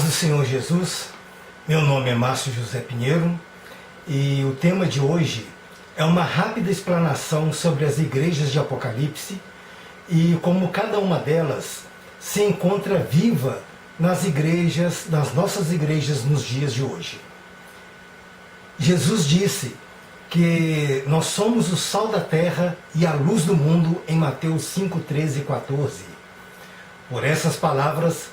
paz do Senhor Jesus, meu nome é Márcio José Pinheiro e o tema de hoje é uma rápida explanação sobre as igrejas de Apocalipse e como cada uma delas se encontra viva nas nossas igrejas nos dias de hoje. Jesus disse que nós somos o sal da terra e a luz do mundo em Mateus 5, 13 e 14. Por essas palavras,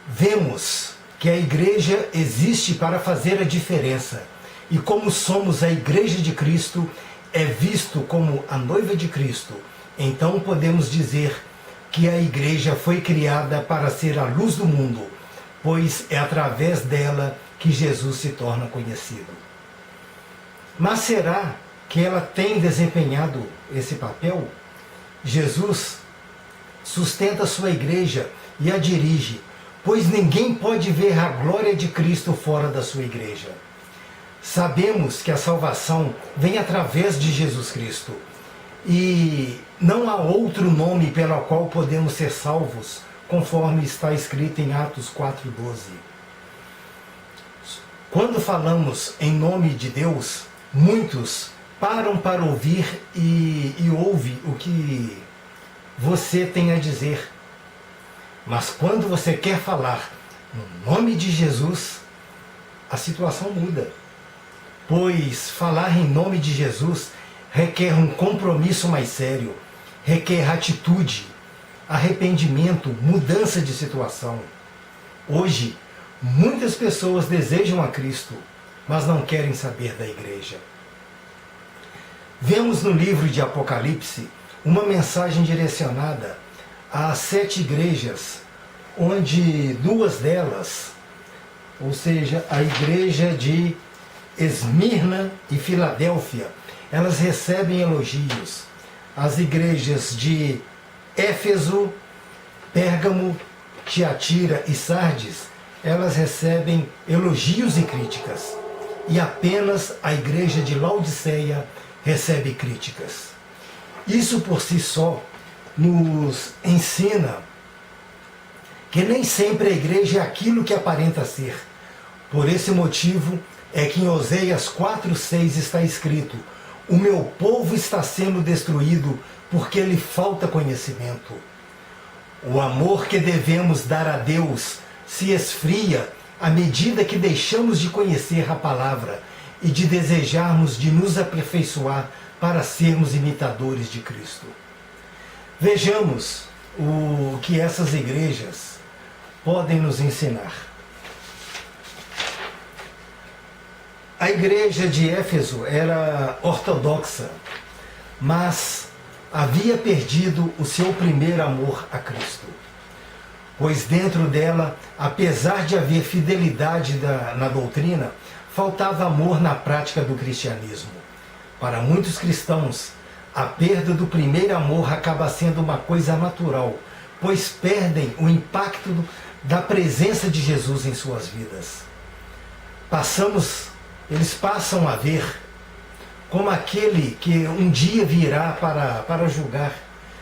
vemos que a igreja existe para fazer a diferença e como somos a igreja de Cristo, é visto como a noiva de Cristo, então podemos dizer que a igreja foi criada para ser a luz do mundo, pois é através dela que Jesus se torna conhecido. Mas será que ela tem desempenhado esse papel? Jesus sustenta sua igreja e a dirige, pois ninguém pode ver a glória de Cristo fora da sua igreja. Sabemos que a salvação vem através de Jesus Cristo e não há outro nome pelo qual podemos ser salvos, conforme está escrito em Atos 4:12. Quando falamos em nome de Deus, muitos param para ouvir e ouvem o que você tem a dizer. Mas quando você quer falar no nome de Jesus, a situação muda. Pois falar em nome de Jesus requer um compromisso mais sério, requer atitude, arrependimento, mudança de situação. Hoje, muitas pessoas desejam a Cristo, mas não querem saber da igreja. Vemos no livro de Apocalipse uma mensagem direcionada às 7 igrejas, onde 2 delas, ou seja, a igreja de Esmirna e Filadélfia, elas recebem elogios. As igrejas de Éfeso, Pérgamo, Tiatira e Sardes, elas recebem elogios e críticas. E apenas a igreja de Laodiceia recebe críticas. Isso por si só nos ensina que nem sempre a igreja é aquilo que aparenta ser. Por esse motivo é que em Oséias 4:6 está escrito: o meu povo está sendo destruído porque lhe falta conhecimento. O amor que devemos dar a Deus se esfria à medida que deixamos de conhecer a palavra e de desejarmos de nos aperfeiçoar para sermos imitadores de Cristo. Vejamos o que essas igrejas podem nos ensinar. A igreja de Éfeso era ortodoxa, mas havia perdido o seu primeiro amor a Cristo. Pois dentro dela, apesar de haver fidelidade na doutrina, faltava amor na prática do cristianismo. Para muitos cristãos, a perda do primeiro amor acaba sendo uma coisa natural, pois perdem o impacto da presença de Jesus em suas vidas. Eles passam a ver como aquele que um dia virá para julgar,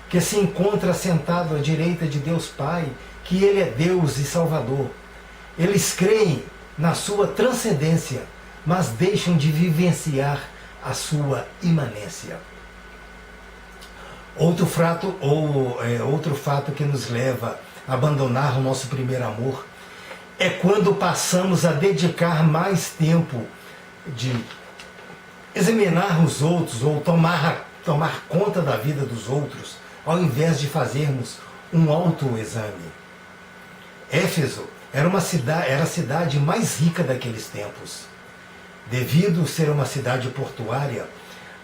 que se encontra sentado à direita de Deus Pai, que Ele é Deus e Salvador. Eles creem na sua transcendência, mas deixam de vivenciar a sua imanência. Outro fato que nos leva a abandonar o nosso primeiro amor é quando passamos a dedicar mais tempo de examinar os outros ou tomar conta da vida dos outros, ao invés de fazermos um autoexame. Éfeso era a cidade mais rica daqueles tempos. Devido ser uma cidade portuária,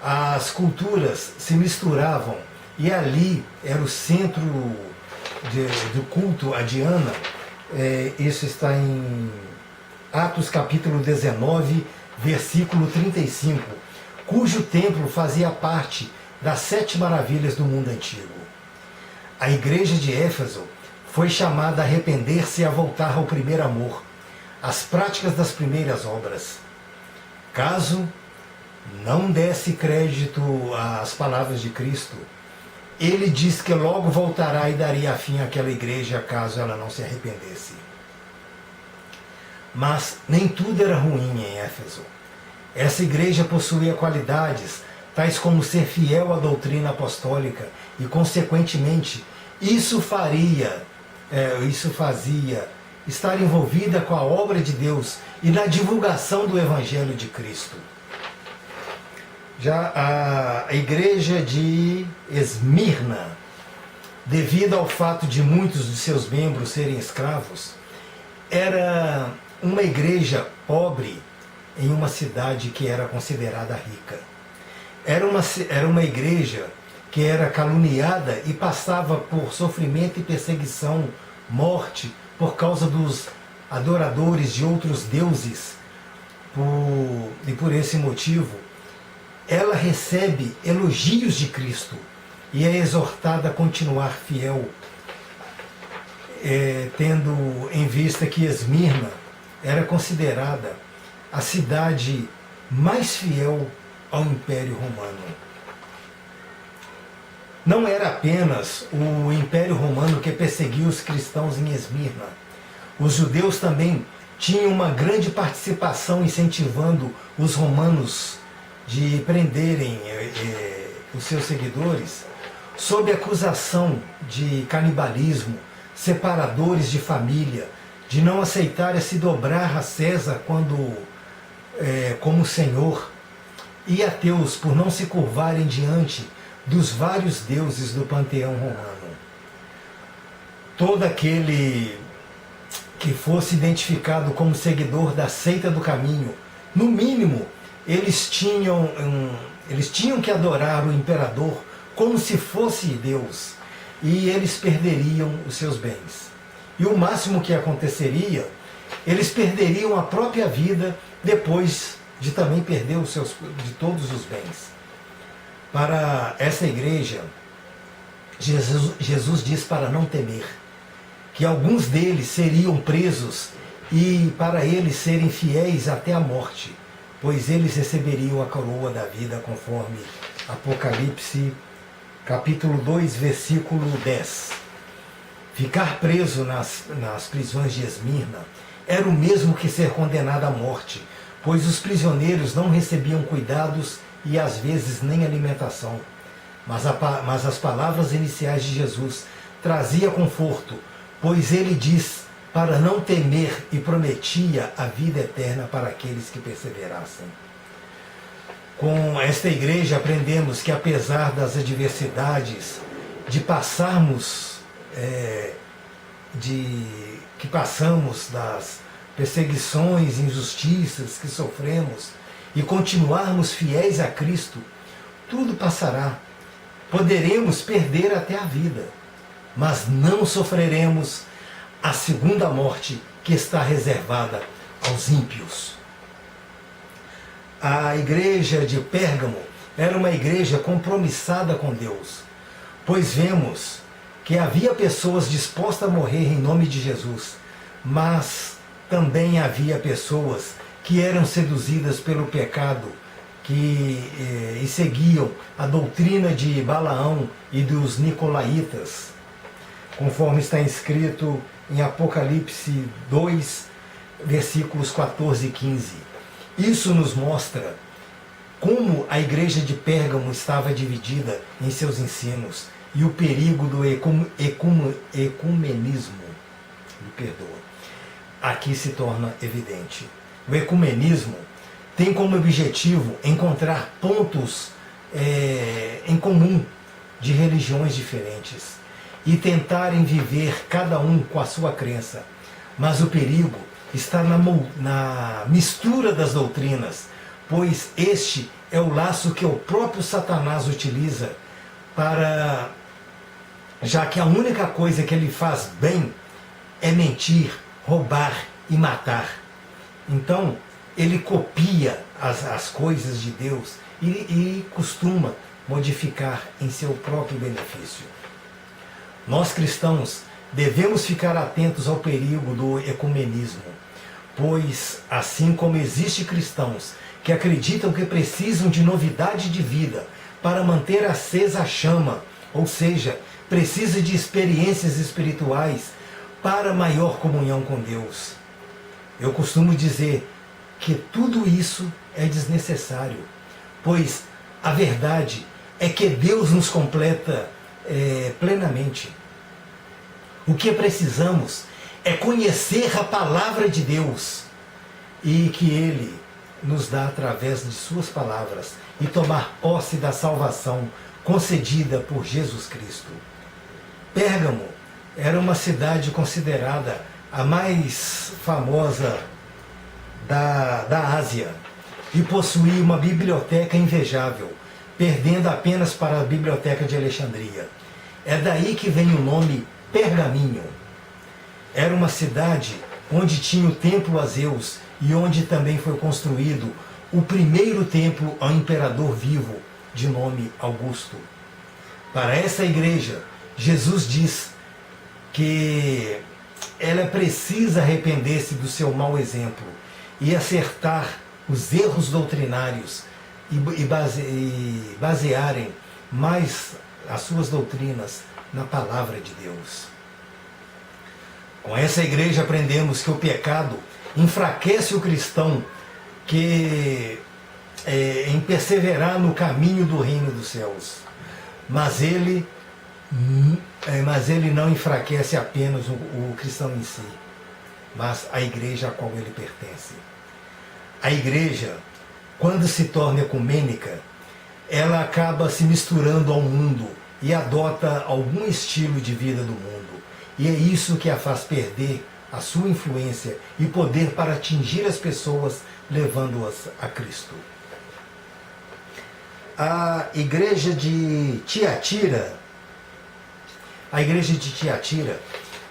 as culturas se misturavam e ali era o centro do culto a Diana. Isso está em Atos capítulo 19, versículo 35, cujo templo fazia parte das 7 maravilhas do mundo antigo. A igreja de Éfeso foi chamada a arrepender-se e a voltar ao primeiro amor, às práticas das primeiras obras. Caso não desse crédito às palavras de Cristo, ele diz que logo voltará e daria fim àquela igreja caso ela não se arrependesse. Mas nem tudo era ruim em Éfeso. Essa igreja possuía qualidades tais como ser fiel à doutrina apostólica e, consequentemente, isso fazia estar envolvida com a obra de Deus e na divulgação do Evangelho de Cristo. Já a igreja de Esmirna, devido ao fato de muitos de seus membros serem escravos, era uma igreja pobre em uma cidade que era considerada rica. Era uma igreja que era caluniada e passava por sofrimento e perseguição, morte, por causa dos adoradores de outros deuses. E por esse motivo, ela recebe elogios de Cristo e é exortada a continuar fiel, tendo em vista que Esmirna era considerada a cidade mais fiel ao Império Romano. Não era apenas o Império Romano que perseguiu os cristãos em Esmirna. Os judeus também tinham uma grande participação incentivando os romanos de prenderem os seus seguidores sob acusação de canibalismo, separadores de família, de não aceitarem se dobrar a César como Senhor, e ateus por não se curvarem diante dos vários deuses do panteão romano. Todo aquele que fosse identificado como seguidor da seita do caminho, no mínimo, eles tinham que adorar o imperador como se fosse Deus, e eles perderiam os seus bens. E o máximo que aconteceria, eles perderiam a própria vida depois de também perder de todos os bens. Para essa igreja, Jesus diz para não temer, que alguns deles seriam presos e para eles serem fiéis até a morte, pois eles receberiam a coroa da vida, conforme Apocalipse, capítulo 2, versículo 10. Ficar preso nas prisões de Esmirna era o mesmo que ser condenado à morte, pois os prisioneiros não recebiam cuidados e às vezes nem alimentação. Mas as palavras iniciais de Jesus traziam conforto, pois ele diz para não temer e prometia a vida eterna para aqueles que perseverassem. Com esta igreja aprendemos que apesar das adversidades que passamos, das perseguições, injustiças que sofremos e continuarmos fiéis a Cristo, tudo passará. Poderemos perder até a vida, mas não sofreremos a segunda morte que está reservada aos ímpios. A igreja de Pérgamo era uma igreja compromissada com Deus, pois vemos que havia pessoas dispostas a morrer em nome de Jesus, mas também havia pessoas que eram seduzidas pelo pecado e seguiam a doutrina de Balaão e dos Nicolaítas, conforme está escrito em Apocalipse 2, versículos 14 e 15. Isso nos mostra como a igreja de Pérgamo estava dividida em seus ensinos e o perigo do ecumenismo. Me perdoa. Aqui se torna evidente. O ecumenismo tem como objetivo encontrar pontos em comum de religiões diferentes e tentarem viver cada um com a sua crença. Mas o perigo está na mistura das doutrinas, pois este é o laço que o próprio Satanás utiliza já que a única coisa que ele faz bem é mentir, roubar e matar. Então, ele copia as coisas de Deus e costuma modificar em seu próprio benefício. Nós cristãos devemos ficar atentos ao perigo do ecumenismo, pois assim como existem cristãos que acreditam que precisam de novidade de vida para manter acesa a chama, ou seja, precisa de experiências espirituais para maior comunhão com Deus. Eu costumo dizer que tudo isso é desnecessário, pois a verdade é que Deus nos completa plenamente. O que precisamos é conhecer a palavra de Deus e que Ele nos dá através de suas palavras e tomar posse da salvação concedida por Jesus Cristo. Pérgamo era uma cidade considerada a mais famosa da Ásia e possuía uma biblioteca invejável, perdendo apenas para a Biblioteca de Alexandria. É daí que vem o nome Pergaminho. Era uma cidade onde tinha o templo a Zeus e onde também foi construído o primeiro templo ao imperador vivo, de nome Augusto. Para essa igreja, Jesus diz que ela precisa arrepender-se do seu mau exemplo e acertar os erros doutrinários e basearem mais as suas doutrinas na palavra de Deus. Com essa igreja aprendemos que o pecado enfraquece o cristão em perseverar no caminho do reino dos céus. Mas ele não enfraquece apenas o cristão em si, mas a igreja a qual ele pertence. A igreja, quando se torna ecumênica, ela acaba se misturando ao mundo e adota algum estilo de vida do mundo. E é isso que a faz perder a sua influência e poder para atingir as pessoas, levando-as a Cristo. A igreja de Tiatira,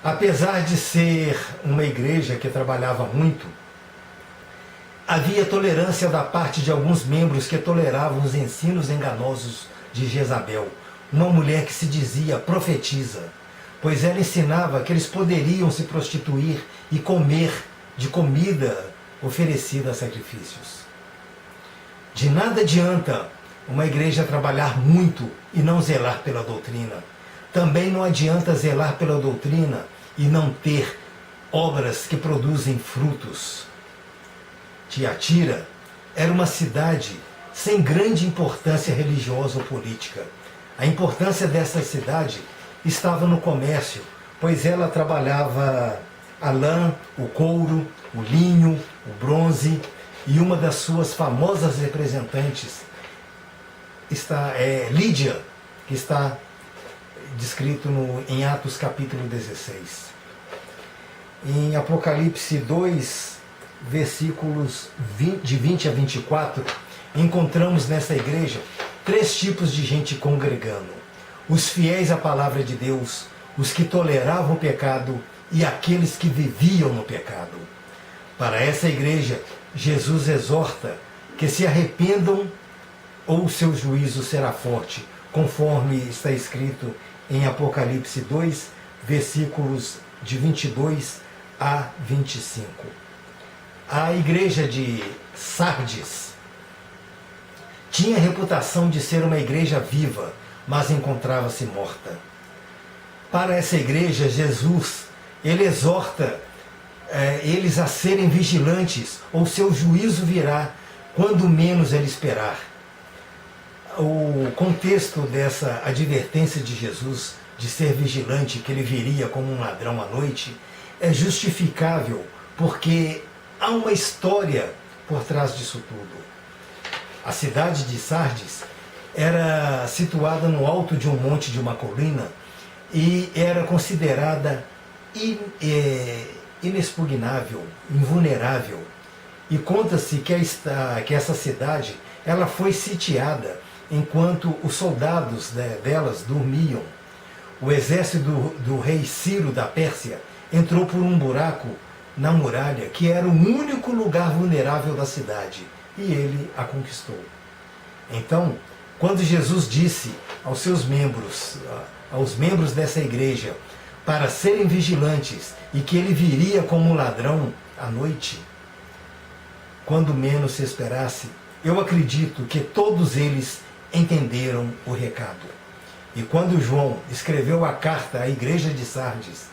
apesar de ser uma igreja que trabalhava muito, havia tolerância da parte de alguns membros que toleravam os ensinos enganosos de Jezabel, uma mulher que se dizia profetisa, pois ela ensinava que eles poderiam se prostituir e comer de comida oferecida a sacrifícios. De nada adianta uma igreja trabalhar muito e não zelar pela doutrina. Também não adianta zelar pela doutrina e não ter obras que produzem frutos. Tiatira era uma cidade sem grande importância religiosa ou política. A importância dessa cidade estava no comércio, pois ela trabalhava a lã, o couro, o linho, o bronze, e uma das suas famosas representantes é Lídia, que está descrito em Atos capítulo 16. Em Apocalipse 2, versículos de 20 a 24, encontramos nessa igreja 3 tipos de gente congregando: os fiéis à palavra de Deus, os que toleravam o pecado e aqueles que viviam no pecado. Para essa igreja, Jesus exorta que se arrependam ou o seu juízo será forte, conforme está escrito em Apocalipse 2, versículos de 22 a 25. A igreja de Sardes tinha a reputação de ser uma igreja viva, mas encontrava-se morta. Para essa igreja, Jesus, ele exorta eles a serem vigilantes, ou seu juízo virá quando menos ele esperar. O contexto dessa advertência de Jesus de ser vigilante, que ele viria como um ladrão à noite, é justificável, porque há uma história por trás disso tudo. A cidade de Sardes era situada no alto de um monte de uma colina e era considerada inexpugnável, invulnerável. E conta-se que essa cidade ela foi sitiada enquanto os soldados delas dormiam. O exército do rei Ciro da Pérsia entrou por um buraco na muralha, que era o único lugar vulnerável da cidade, e ele a conquistou. Então, quando Jesus disse aos seus membros, aos membros dessa igreja, para serem vigilantes e que ele viria como um ladrão à noite, quando menos se esperasse, eu acredito que todos eles entenderam o recado. E quando João escreveu a carta à igreja de Sardes,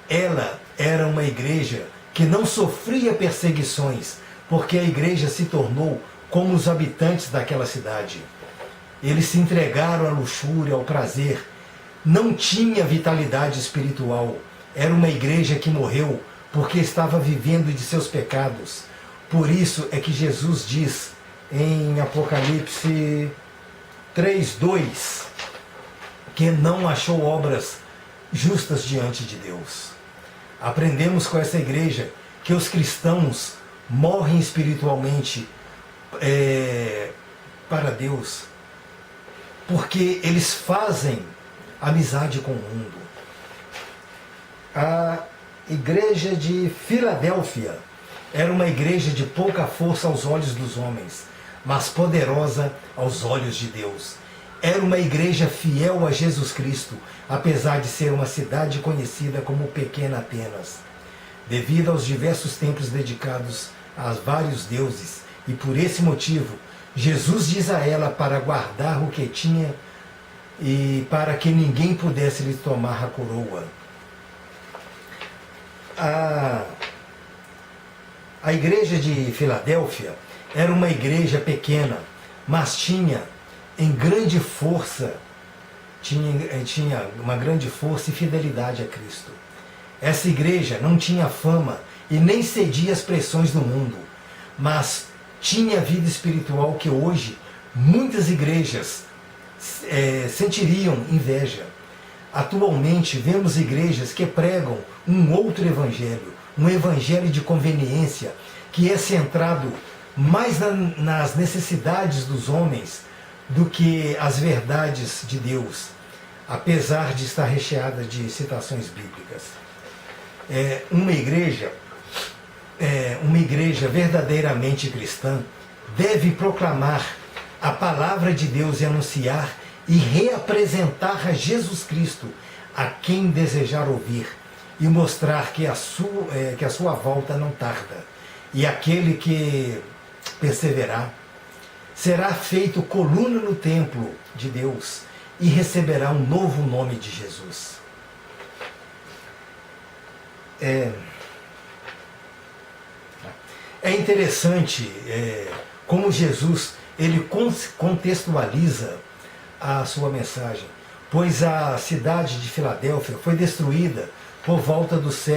ela era uma igreja que não sofria perseguições, porque a igreja se tornou como os habitantes daquela cidade. Eles se entregaram à luxúria, ao prazer. Não tinha vitalidade espiritual. Era uma igreja que morreu porque estava vivendo de seus pecados. Por isso é que Jesus diz em Apocalipse 3:2 que não achou obras justas diante de Deus. Aprendemos com essa igreja que os cristãos morrem espiritualmente para Deus, porque eles fazem amizade com o mundo. A igreja de Filadélfia era uma igreja de pouca força aos olhos dos homens, mas poderosa aos olhos de Deus. Era uma igreja fiel a Jesus Cristo, apesar de ser uma cidade conhecida como Pequena Atenas, devido aos diversos templos dedicados a vários deuses. E por esse motivo, Jesus diz a ela para guardar o que tinha e para que ninguém pudesse lhe tomar a coroa. A igreja de Filadélfia era uma igreja pequena, mas tinha grande força e fidelidade a Cristo. Essa igreja não tinha fama e nem cedia às pressões do mundo, mas tinha vida espiritual que hoje muitas igrejas sentiriam inveja. Atualmente vemos igrejas que pregam um outro evangelho, um evangelho de conveniência, que é centrado mais nas necessidades dos homens do que as verdades de Deus, apesar de estar recheada de citações bíblicas. Uma igreja verdadeiramente cristã deve proclamar a palavra de Deus e anunciar e reapresentar a Jesus Cristo a quem desejar ouvir, e mostrar que a sua volta não tarda, e aquele que perseverar será feito coluna no templo de Deus e receberá um novo nome de Jesus. É interessante como Jesus ele contextualiza a sua mensagem, pois a cidade de Filadélfia foi destruída por volta dos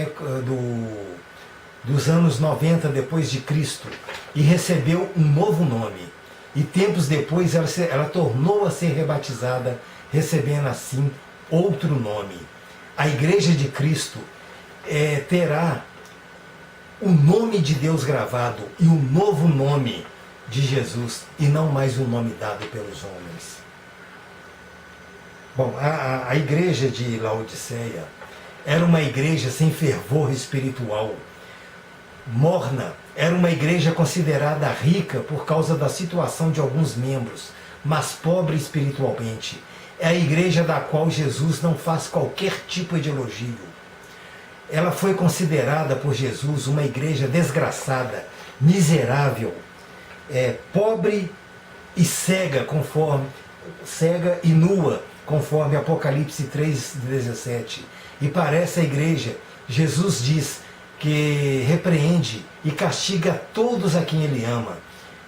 anos 90 depois de Cristo e recebeu um novo nome. E tempos depois ela tornou a ser rebatizada, recebendo assim outro nome. A Igreja de Cristo terá o nome de Deus gravado e um novo nome de Jesus, e não mais o nome dado pelos homens. Bom, a igreja de Laodiceia era uma igreja sem fervor espiritual, morna. Era uma igreja considerada rica por causa da situação de alguns membros, mas pobre espiritualmente. É a igreja da qual Jesus não faz qualquer tipo de elogio. Ela foi considerada por Jesus uma igreja desgraçada, miserável, pobre e cega e nua, conforme Apocalipse 3:17. E para essa igreja, Jesus diz que repreende e castiga todos a quem ele ama.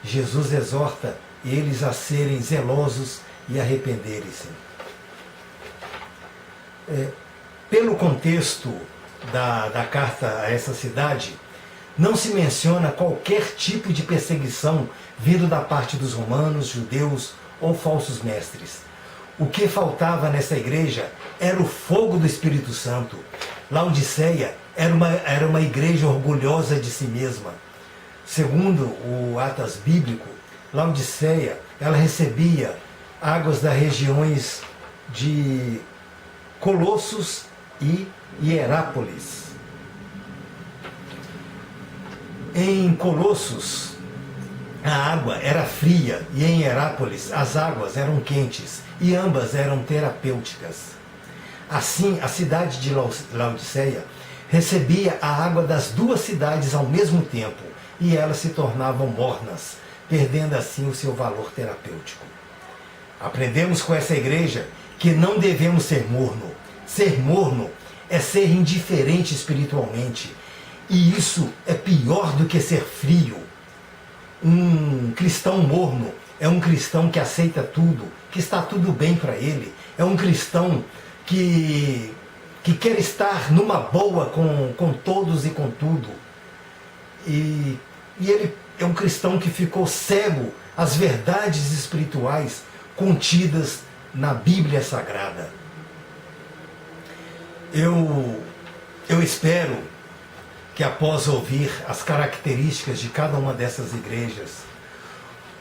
Jesus exorta eles a serem zelosos e arrependerem-se. Pelo contexto da carta a essa cidade, não se menciona qualquer tipo de perseguição vindo da parte dos romanos, judeus ou falsos mestres. O que faltava nessa igreja era o fogo do Espírito Santo. Laodiceia era uma igreja orgulhosa de si mesma. Segundo o Atas bíblico, Laodiceia ela recebia águas das regiões de Colossos e Hierápolis. Em Colossos, a água era fria e em Hierápolis as águas eram quentes e ambas eram terapêuticas. Assim, a cidade de Laodiceia recebia a água das duas cidades ao mesmo tempo e elas se tornavam mornas, perdendo assim o seu valor terapêutico. Aprendemos com essa igreja que não devemos ser morno. Ser morno é ser indiferente espiritualmente E isso é pior do que ser frio. Um cristão morno é um cristão que aceita tudo, que está tudo bem para ele. É um cristão que quer estar numa boa com todos e com tudo. E ele é um cristão que ficou cego às verdades espirituais contidas na Bíblia Sagrada. Eu espero que após ouvir as características de cada uma dessas igrejas,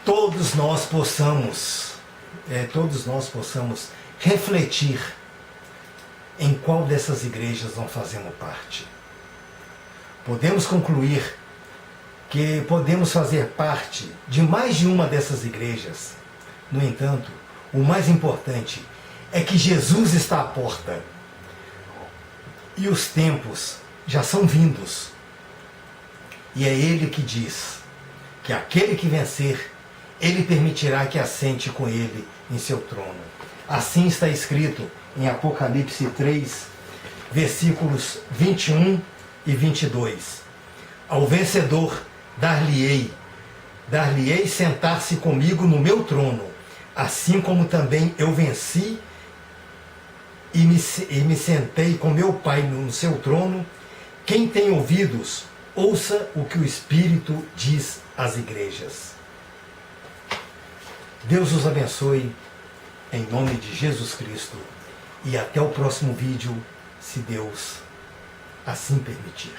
todos nós possamos refletir em qual dessas igrejas nós fazemos parte. Podemos concluir que podemos fazer parte de mais de uma dessas igrejas. No entanto, o mais importante é que Jesus está à porta e os tempos já são vindos. E é Ele que diz que aquele que vencer, Ele permitirá que assente com Ele em seu trono. Assim está escrito em Apocalipse 3, versículos 21 e 22. Ao vencedor dar-lhe-ei sentar-se comigo no meu trono, assim como também eu venci e me sentei com meu Pai no seu trono. Quem tem ouvidos, ouça o que o Espírito diz às igrejas. Deus os abençoe, em nome de Jesus Cristo, e até o próximo vídeo, se Deus assim permitir.